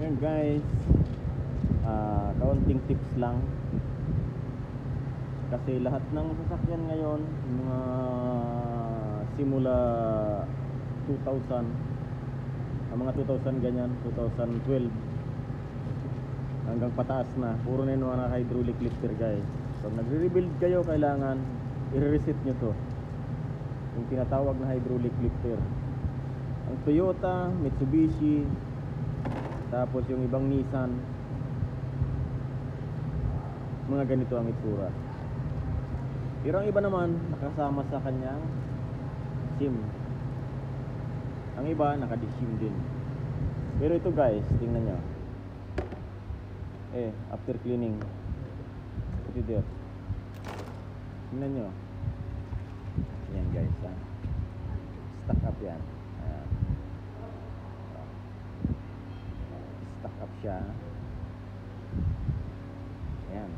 Yan guys, kaunting tips lang. Kasi lahat ng sasakyan ngayon, mga simula 2000, mga 2000 ganyan, 2012 hanggang pataas na, puro na yung mga hydraulic lifter guys. Pag nagre-rebuild kayo, kailangan i-reset nyo to, yung tinatawag na hydraulic lifter. Ang Toyota, Mitsubishi, tapos yung ibang Nissan, mga ganito ang itsura. Pero ang iba naman nakasama sa kanyang SIM, ang iba naka-SIM din. Pero ito guys, tingnan nyo, after cleaning, ito dito, tingnan nyo, yan guys, stuck up yan. Stuck up siya. Ayan.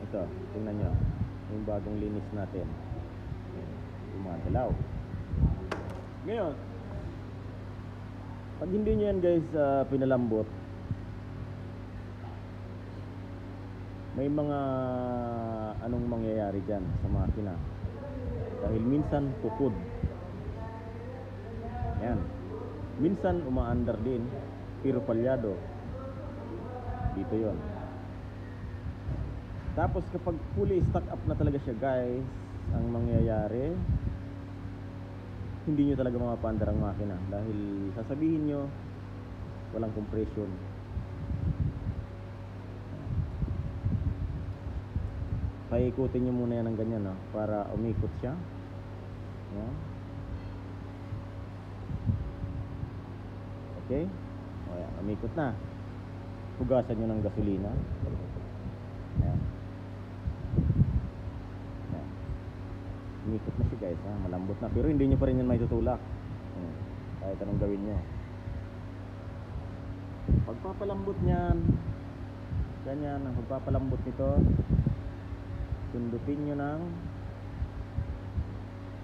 Ito, tingnan nyo yung bagong linis natin, gumagalaw. Ngayon, pag hindi nyo yan guys pinalambot, may mga anong mangyayari dyan sa makina. Dahil minsan tukod, yan, minsan umaandar din, pero palyado dito yon. Tapos kapag fully stuck up na talaga siya guys, ang mangyayari, hindi nyo talaga mapapandar ang makina. Dahil sasabihin nyo, walang compression. Paikutin nyo muna yan ng ganyan, no? Para umikot siya. Yan. Okay? O yan, umikot na. Hugasan nyo ng gasolina. Ayan. Ayan. Umikot na siya guys, ha? Malambot na. Pero hindi nyo pa rin yan may tutulak. Kahit anong gawin nyo. Pagpapalambot nyan, ganyan, ang pagpapalambot nito, sundutin nyo ng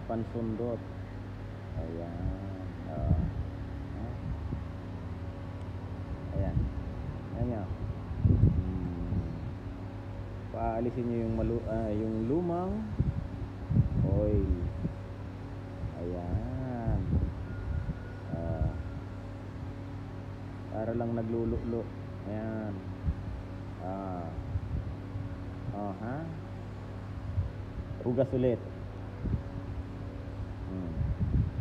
pansundot. Ayan. Ayan. Ayan. Paalisin nyo yung lumang oil. Ayan. Para lang naglululo. Ayan. Ha? Ugas ulit.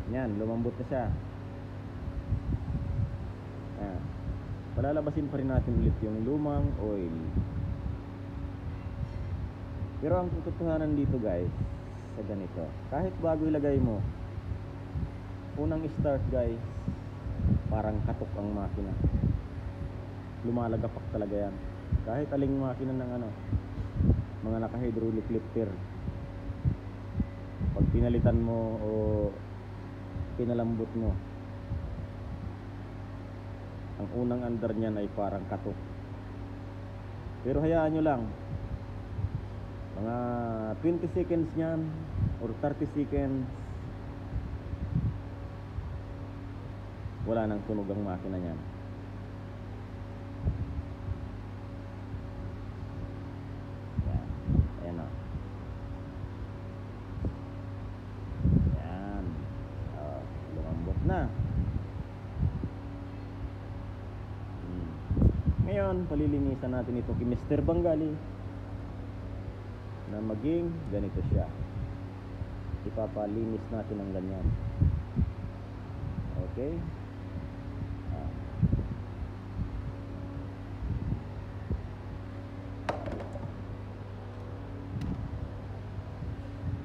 Yan, lumambot na siya. Ayan. Palalabasin pa rin natin ulit yung lumang oil. Pero ang katotohanan dito guys, sa ganito, kahit bago ilagay mo, unang start guys, parang katok ang makina. Lumalagapak talaga yan. Kahit aling makina ng mga naka-hydraulic lifter, pag pinalitan mo o pinalambot mo, ang unang andar niyan ay parang katok. Pero hayaan nyo lang, mga 20 seconds niyan or 30 seconds, wala nang tunog ang makina niyan. Ayan o. Ayan. Lumambot na. Ngayon, palilinisan natin ito kay Mr. Bangali na maging ganito siya. Ipapalinis natin ng ganyan. Okay?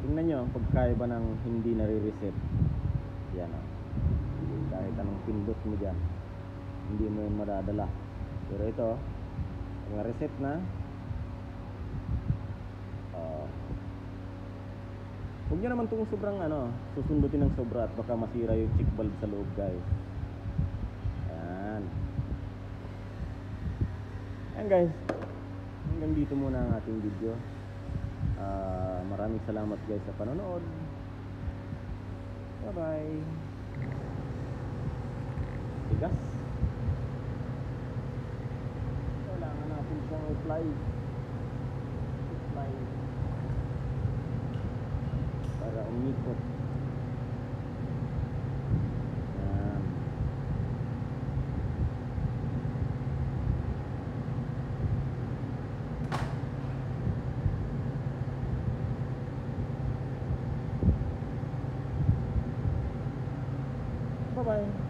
Tingnan nyo ang pagkaiba ng hindi nare-reset. Yan o. Kahit anong pindot mo dyan, hindi mo yun madadala. Pero ito, mga reset na. Huwag nyo naman itong sobrang susundutin ng sobra at baka masira yung check valve sa loob guys. Ayan. Ayan guys, hanggang dito muna ang ating video. Maraming salamat guys sa panonood. Bye bye. gas. Kailangan natin siyang apply para umikot. Yan. Bye-bye.